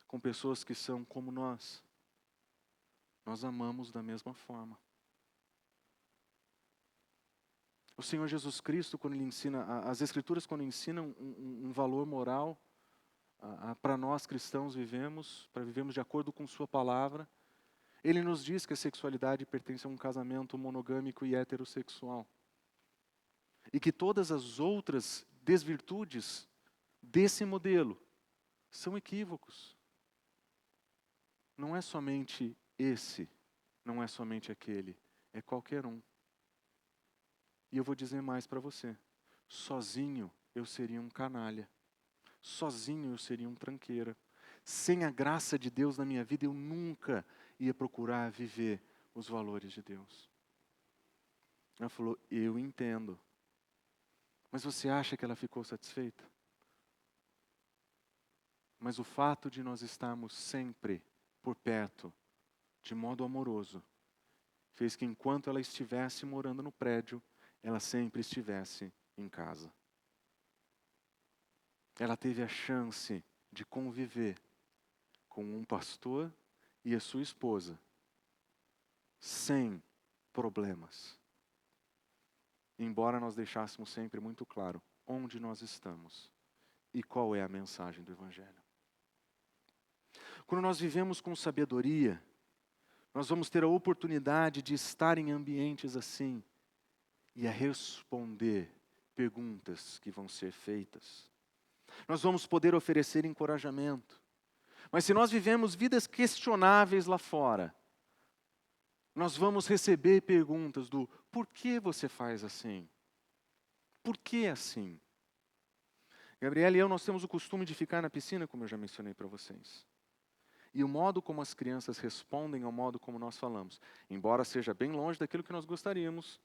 com pessoas que são como nós? Nós amamos da mesma forma. O Senhor Jesus Cristo, quando Ele ensina, as Escrituras quando ensinam um valor moral, para nós cristãos para vivermos de acordo com Sua palavra, Ele nos diz que a sexualidade pertence a um casamento monogâmico e heterossexual. E que todas as outras desvirtudes desse modelo são equívocos. Não é somente esse, não é somente aquele, é qualquer um. E eu vou dizer mais para você, sozinho eu seria um canalha. Sozinho eu seria um tranqueira. Sem a graça de Deus na minha vida, eu nunca ia procurar viver os valores de Deus. Ela falou, eu entendo. Mas você acha que ela ficou satisfeita? Mas o fato de nós estarmos sempre por perto, de modo amoroso, fez que enquanto ela estivesse morando no prédio, ela sempre estivesse em casa. Ela teve a chance de conviver com um pastor e a sua esposa, sem problemas. Embora nós deixássemos sempre muito claro onde nós estamos e qual é a mensagem do Evangelho. Quando nós vivemos com sabedoria, nós vamos ter a oportunidade de estar em ambientes assim e a responder perguntas que vão ser feitas. Nós vamos poder oferecer encorajamento. Mas se nós vivemos vidas questionáveis lá fora, Nós vamos receber perguntas do por que você faz assim? Por que assim? Gabriela e eu, nós temos o costume de ficar na piscina, como eu já mencionei para vocês. E o modo como as crianças respondem ao modo como nós falamos, embora seja bem longe daquilo que nós gostaríamos.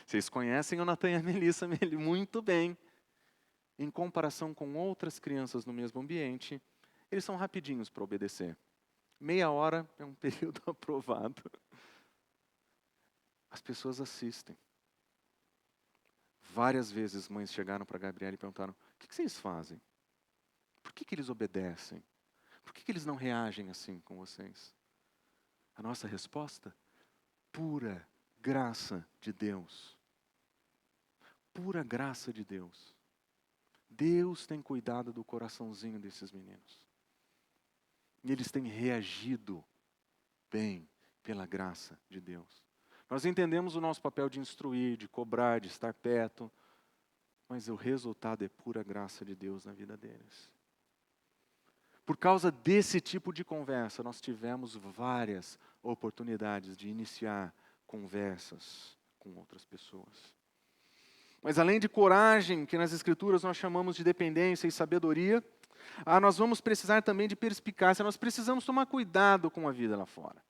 Vocês conhecem o Natan e a Melissa muito bem. Em comparação com outras crianças no mesmo ambiente, eles são rapidinhos para obedecer. Meia hora é um período aprovado. As pessoas assistem. Várias vezes mães chegaram para a Gabriela e perguntaram, o que vocês fazem? Por que eles obedecem? Por que eles não reagem assim com vocês? A nossa resposta? Pura graça de Deus. Pura graça de Deus. Deus tem cuidado do coraçãozinho desses meninos. E eles têm reagido bem pela graça de Deus. Nós entendemos o nosso papel de instruir, de cobrar, de estar perto, mas o resultado é pura graça de Deus na vida deles. Por causa desse tipo de conversa, nós tivemos várias oportunidades de iniciar conversas com outras pessoas. Mas além de coragem, que nas Escrituras nós chamamos de dependência e sabedoria, nós vamos precisar também de perspicácia, nós precisamos tomar cuidado com a vida lá fora.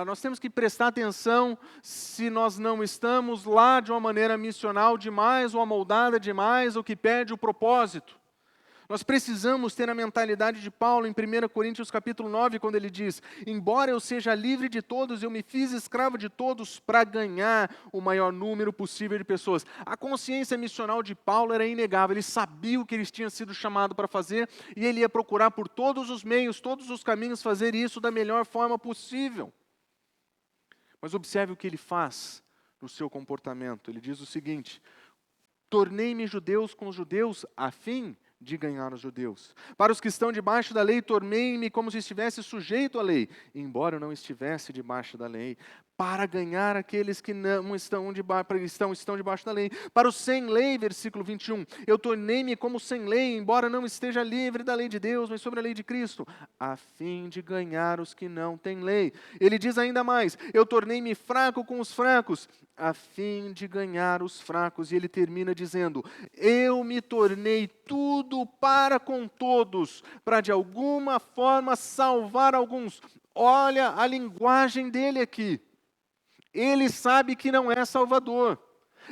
Nós temos que prestar atenção se nós não estamos lá de uma maneira missional demais ou amoldada demais, ou que perde o propósito. Nós precisamos ter a mentalidade de Paulo em 1 Coríntios capítulo 9, quando ele diz, embora eu seja livre de todos, eu me fiz escravo de todos para ganhar o maior número possível de pessoas. A consciência missional de Paulo era inegável, ele sabia o que ele tinha sido chamado para fazer, e ele ia procurar por todos os meios, todos os caminhos, fazer isso da melhor forma possível. Mas observe o que ele faz no seu comportamento. Ele diz o seguinte, tornei-me judeus com os judeus a fim de ganhar os judeus. Para os que estão debaixo da lei, tornei-me como se estivesse sujeito à lei, embora eu não estivesse debaixo da lei, para ganhar aqueles que não estão debaixo da lei. Para os sem lei, versículo 21, eu tornei-me como sem lei, embora não esteja livre da lei de Deus, mas sobre a lei de Cristo, a fim de ganhar os que não têm lei. Ele diz ainda mais, eu tornei-me fraco com os fracos, a fim de ganhar os fracos. E ele termina dizendo, eu me tornei tudo para com todos, para de alguma forma salvar alguns. Olha a linguagem dele aqui. Ele sabe que não é salvador.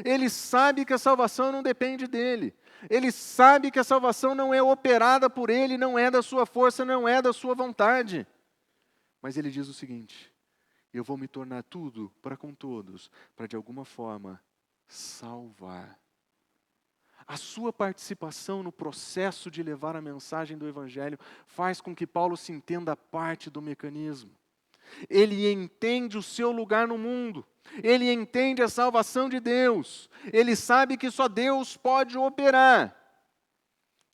Ele sabe que a salvação não depende dele. Ele sabe que a salvação não é operada por ele, não é da sua força, não é da sua vontade. Mas ele diz o seguinte, eu vou me tornar tudo para com todos, para de alguma forma salvar. A sua participação no processo de levar a mensagem do Evangelho faz com que Paulo se entenda parte do mecanismo. Ele entende o seu lugar no mundo. Ele entende a salvação de Deus. Ele sabe que só Deus pode operar.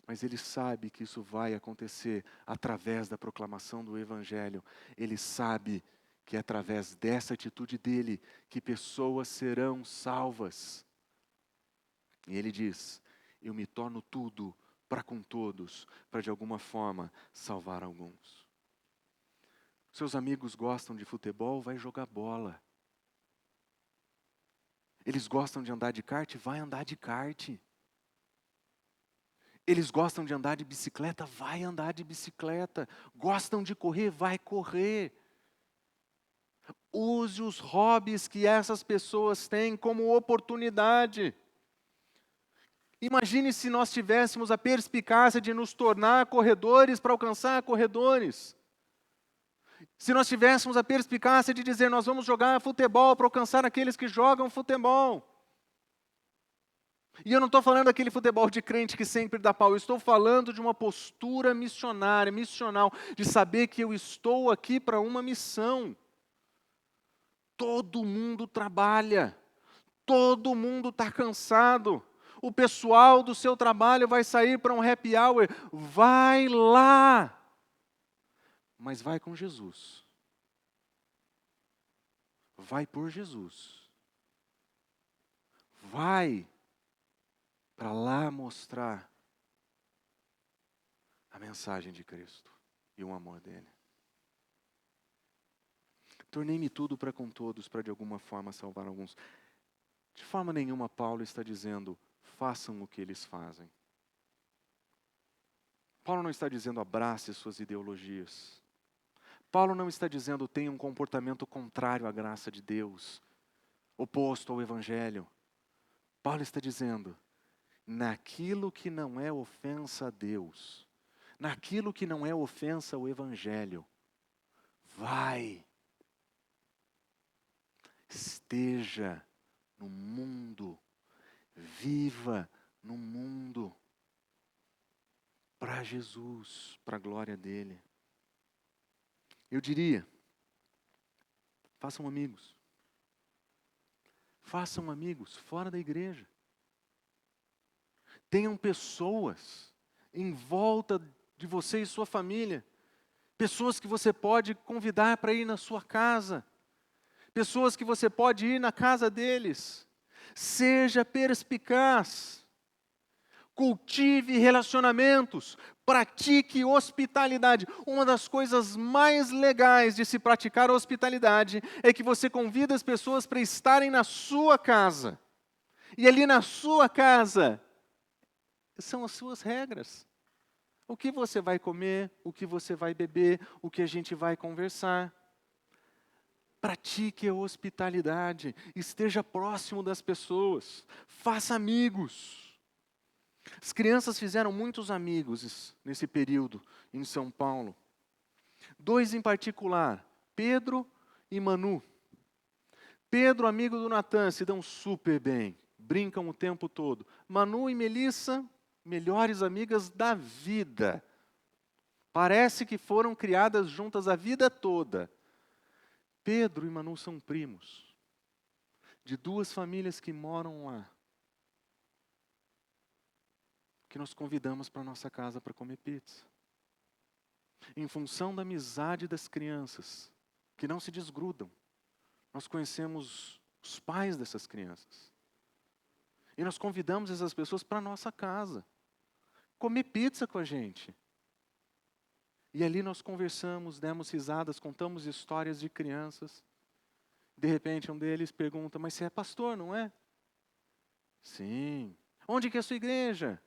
Mas ele sabe que isso vai acontecer através da proclamação do Evangelho. Ele sabe que é através dessa atitude dele que pessoas serão salvas. E ele diz, eu me torno tudo para com todos, para de alguma forma salvar alguns. Seus amigos gostam de futebol, vai jogar bola. Eles gostam de andar de kart, vai andar de kart. Eles gostam de andar de bicicleta, vai andar de bicicleta. Gostam de correr, vai correr. Use os hobbies que essas pessoas têm como oportunidade. Imagine se nós tivéssemos a perspicácia de nos tornar corredores para alcançar corredores. Se nós tivéssemos a perspicácia de dizer, nós vamos jogar futebol para alcançar aqueles que jogam futebol. E eu não estou falando daquele futebol de crente que sempre dá pau, eu estou falando de uma postura missionária, missional, de saber que eu estou aqui para uma missão. Todo mundo trabalha, todo mundo está cansado. O pessoal do seu trabalho vai sair para um happy hour, vai lá. Mas vai com Jesus. Vai por Jesus. Vai para lá mostrar a mensagem de Cristo e o amor dele. Tornei-me tudo para com todos, para de alguma forma salvar alguns. De forma nenhuma Paulo está dizendo, façam o que eles fazem. Paulo não está dizendo, abrace suas ideologias. Paulo não está dizendo, tenha um comportamento contrário à graça de Deus, oposto ao Evangelho. Paulo está dizendo, naquilo que não é ofensa a Deus, naquilo que não é ofensa ao Evangelho, vai, esteja no mundo, viva no mundo, para Jesus, para a glória dele. Eu diria, façam amigos. Façam amigos fora da igreja. Tenham pessoas em volta de você e sua família. Pessoas que você pode convidar para ir na sua casa. Pessoas que você pode ir na casa deles. Seja perspicaz. Cultive relacionamentos. Pratique hospitalidade. Uma das coisas mais legais de se praticar hospitalidade é que você convida as pessoas para estarem na sua casa. E ali na sua casa são as suas regras. O que você vai comer, o que você vai beber, o que a gente vai conversar. Pratique a hospitalidade. Esteja próximo das pessoas. Faça amigos. As crianças fizeram muitos amigos nesse período em São Paulo. 2 em particular, Pedro e Manu. Pedro, amigo do Natan, se dão super bem, brincam o tempo todo. Manu e Melissa, melhores amigas da vida. Parece que foram criadas juntas a vida toda. Pedro e Manu são primos, de 2 famílias que moram lá. Que nós convidamos para a nossa casa para comer pizza. Em função da amizade das crianças, que não se desgrudam, nós conhecemos os pais dessas crianças. E nós convidamos essas pessoas para a nossa casa, comer pizza com a gente. E ali nós conversamos, demos risadas, contamos histórias de crianças. De repente um deles pergunta, mas você é pastor, não é? Sim. Onde que é a sua igreja?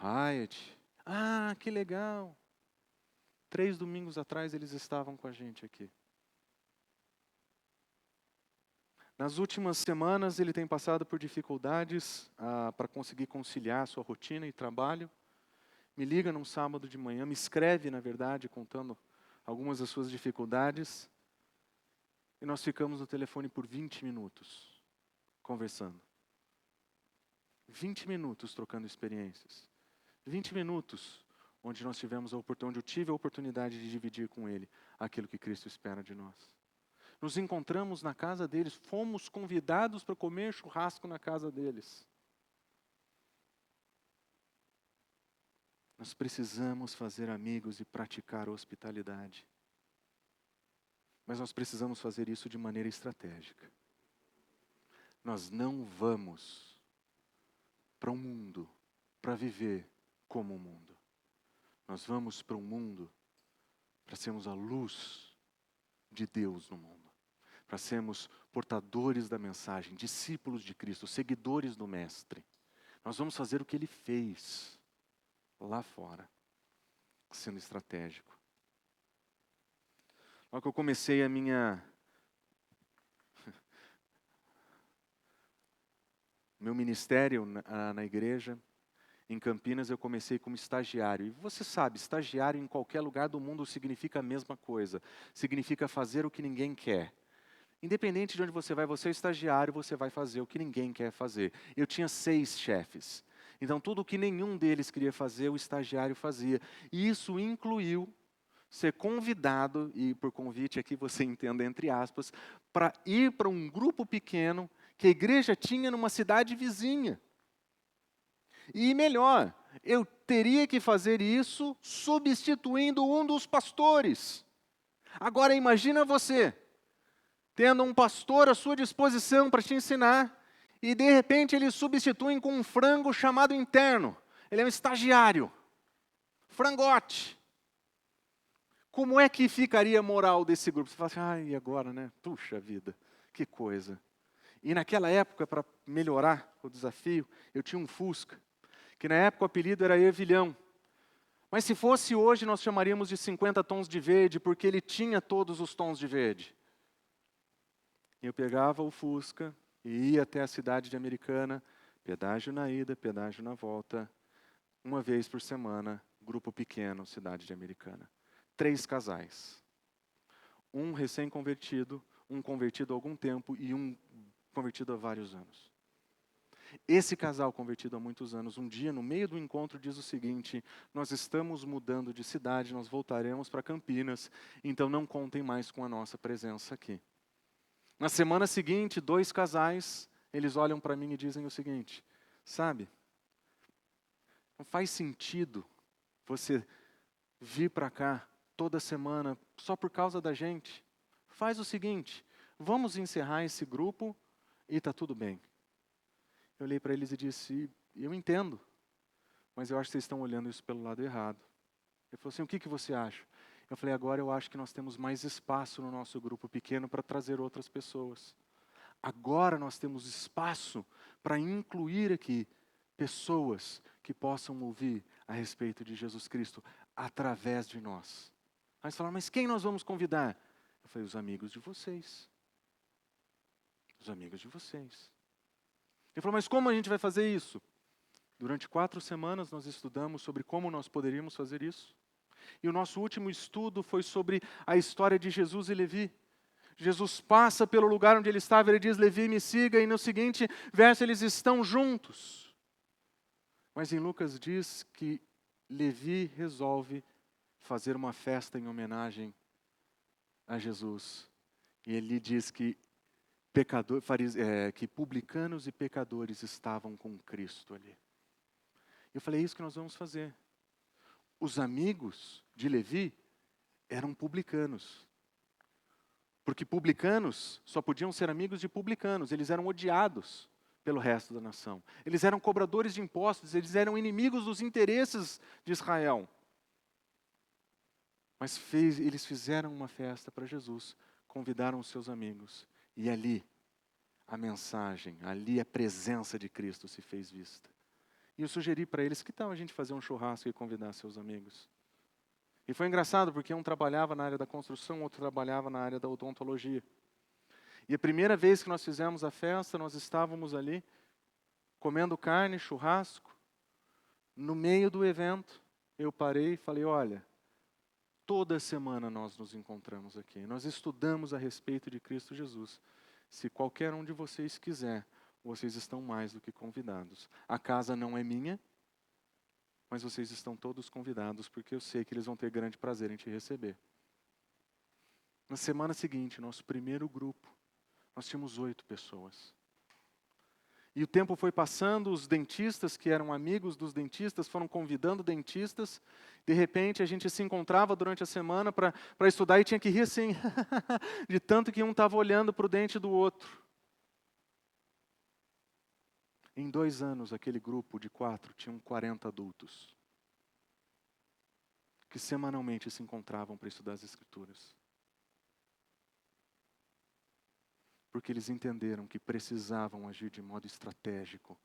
Hyatt. Ah, que legal. 3 domingos atrás eles estavam com a gente aqui. Nas últimas semanas ele tem passado por dificuldades para conseguir conciliar sua rotina e trabalho. Me liga num sábado de manhã, me escreve, na verdade, contando algumas das suas dificuldades. E nós ficamos no telefone por 20 minutos, conversando. 20 minutos trocando experiências. 20 minutos onde nós tivemos onde eu tive a oportunidade de dividir com ele aquilo que Cristo espera de nós. Nos encontramos na casa deles, fomos convidados para comer churrasco na casa deles. Nós precisamos fazer amigos e praticar hospitalidade. Mas nós precisamos fazer isso de maneira estratégica. Nós não vamos para um mundo para viver como o mundo. Nós vamos para um mundo para sermos a luz de Deus no mundo. Para sermos portadores da mensagem, discípulos de Cristo, seguidores do Mestre. Nós vamos fazer o que Ele fez lá fora, sendo estratégico. Logo que eu comecei meu ministério na igreja, em Campinas, eu comecei como estagiário. E você sabe, estagiário em qualquer lugar do mundo significa a mesma coisa. Significa fazer o que ninguém quer. Independente de onde você é estagiário, você vai fazer o que ninguém quer fazer. Eu tinha 6 chefes. Então, tudo o que nenhum deles queria fazer, o estagiário fazia. E isso incluiu ser convidado, e por convite aqui você entenda entre aspas, para ir para um grupo pequeno que a igreja tinha numa cidade vizinha. E melhor, eu teria que fazer isso substituindo um dos pastores. Agora imagina você, tendo um pastor à sua disposição para te ensinar, e de repente eles substituem com um frango chamado interno. Ele é um estagiário. Frangote. Como é que ficaria a moral desse grupo? Você fala assim, ai, e agora, né? Puxa vida, que coisa. E naquela época, para melhorar o desafio, eu tinha um Fusca, que na época o apelido era Ervilhão. Mas se fosse hoje, nós chamaríamos de 50 tons de verde, porque ele tinha todos os tons de verde. Eu pegava o Fusca e ia até a cidade de Americana, pedágio na ida, pedágio na volta, uma vez por semana, grupo pequeno, cidade de Americana. 3 casais. Um recém-convertido, um convertido há algum tempo e um convertido há vários anos. Esse casal convertido há muitos anos, um dia no meio do encontro diz o seguinte: nós estamos mudando de cidade, nós voltaremos para Campinas, então não contem mais com a nossa presença aqui. Na semana seguinte, 2 casais, eles olham para mim e dizem o seguinte: sabe, não faz sentido você vir para cá toda semana só por causa da gente. Faz o seguinte, vamos encerrar esse grupo e está tudo bem. Eu olhei para eles e disse, eu entendo, mas eu acho que vocês estão olhando isso pelo lado errado. Ele falou assim, o que você acha? Eu falei, agora eu acho que nós temos mais espaço no nosso grupo pequeno para trazer outras pessoas. Agora nós temos espaço para incluir aqui pessoas que possam ouvir a respeito de Jesus Cristo através de nós. Aí eles falaram, mas quem nós vamos convidar? Eu falei, os amigos de vocês. Os amigos de vocês. Ele falou, mas como a gente vai fazer isso? Durante 4 semanas nós estudamos sobre como nós poderíamos fazer isso. E o nosso último estudo foi sobre a história de Jesus e Levi. Jesus passa pelo lugar onde ele estava, ele diz, Levi, me siga, e no seguinte verso eles estão juntos. Mas em Lucas diz que Levi resolve fazer uma festa em homenagem a Jesus. E ele diz que que publicanos e pecadores estavam com Cristo ali. Eu falei, é isso que nós vamos fazer. Os amigos de Levi eram publicanos. Porque publicanos só podiam ser amigos de publicanos, eles eram odiados pelo resto da nação. Eles eram cobradores de impostos, eles eram inimigos dos interesses de Israel. Mas eles fizeram uma festa para Jesus, convidaram os seus amigos. E ali, a mensagem, ali a presença de Cristo se fez vista. E eu sugeri para eles, que tal a gente fazer um churrasco e convidar seus amigos? E foi engraçado, porque um trabalhava na área da construção, outro trabalhava na área da odontologia. E a primeira vez que nós fizemos a festa, nós estávamos ali, comendo carne, churrasco. No meio do evento, eu parei e falei, olha, toda semana nós nos encontramos aqui. Nós estudamos a respeito de Cristo Jesus. Se qualquer um de vocês quiser, vocês estão mais do que convidados. A casa não é minha, mas vocês estão todos convidados, porque eu sei que eles vão ter grande prazer em te receber. Na semana seguinte, nosso primeiro grupo, nós tínhamos 8 pessoas. E o tempo foi passando, os dentistas, que eram amigos dos dentistas, foram convidando dentistas. De repente, a gente se encontrava durante a semana para estudar e tinha que rir assim, de tanto que um estava olhando para o dente do outro. Em 2 anos, aquele grupo de 4 tinham 40 adultos, que semanalmente se encontravam para estudar as Escrituras. Porque eles entenderam que precisavam agir de modo estratégico,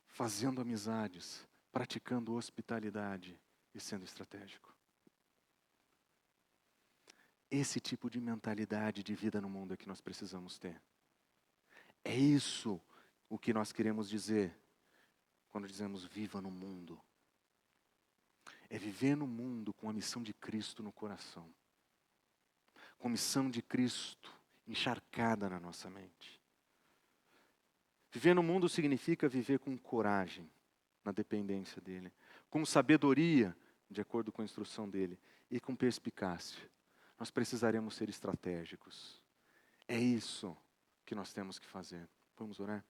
fazendo amizades, praticando hospitalidade e sendo estratégico. Esse tipo de mentalidade de vida no mundo é que nós precisamos ter. É isso o que nós queremos dizer quando dizemos viva no mundo. É viver no mundo com a missão de Cristo no coração. Com a missão de Cristo encharcada na nossa mente. Viver no mundo significa viver com coragem, na dependência dEle, com sabedoria, de acordo com a instrução dEle, e com perspicácia. Nós precisaremos ser estratégicos. É isso que nós temos que fazer. Vamos orar?